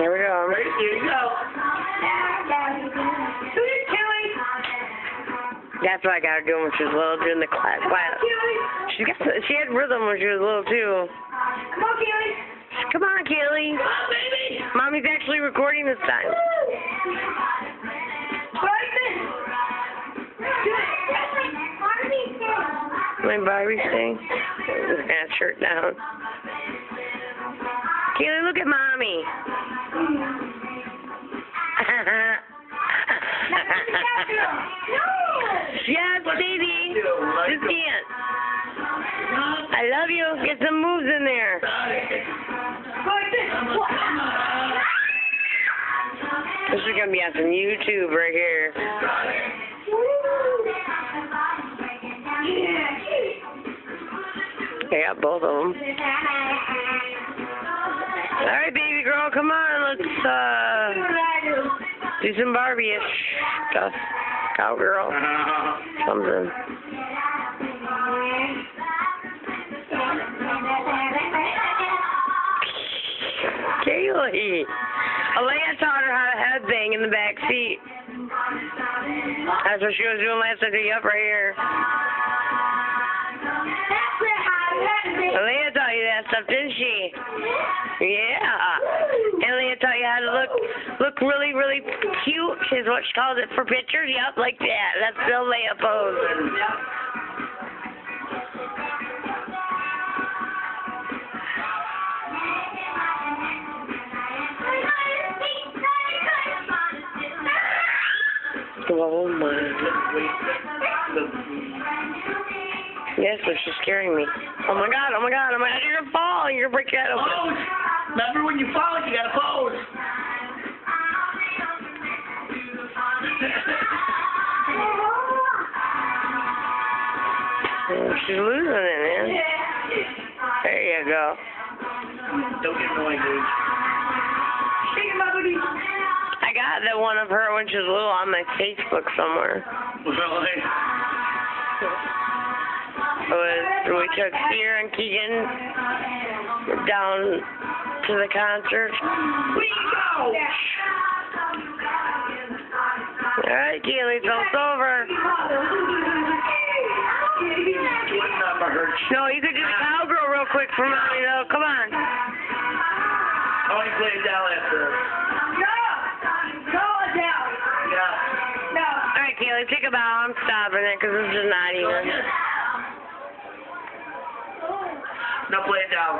Here we go. Right, here you go. That's what I got her doing when she was little, doing the class. She had rhythm when she was little too. Come on, Keely. Come on, Keely. Come on, baby. Mommy's actually recording this time. My Barbie thing. That shirt down. Keely, look at Mommy. Yes, baby. Just dance. I love you. Get some moves in there. This is going to be on some YouTube right here. I got both of them. Alright, baby girl, come on. Let's do some Barbie-ish stuff. Cowgirl. Something. Kaylee. Alea taught her how to headbang in the back seat. That's what she was doing last time. Up right here. Alea taught you that stuff, didn't she? Yeah. And Alea taught you how to look really, really cute, is what she calls it for pictures. Yep, like that. That's the Alea pose. Oh my. Yes, but she's scaring me. Oh my god, you're gonna fall, you're gonna break your head open. Pose! Remember when you fall, you gotta pose. She's losing it, man. There you go. Don't get annoyed, dude. I got that one of her when she was little on my Facebook somewhere. Really? We took Sierra and Keegan down to the concert. Alright, Keely, it's almost over. No, you could do the cowgirl real quick for Mommy, though. Come on. I want to play it down after. Alright, Keely, take a bow. I'm stopping it because this is not even. Now play it down.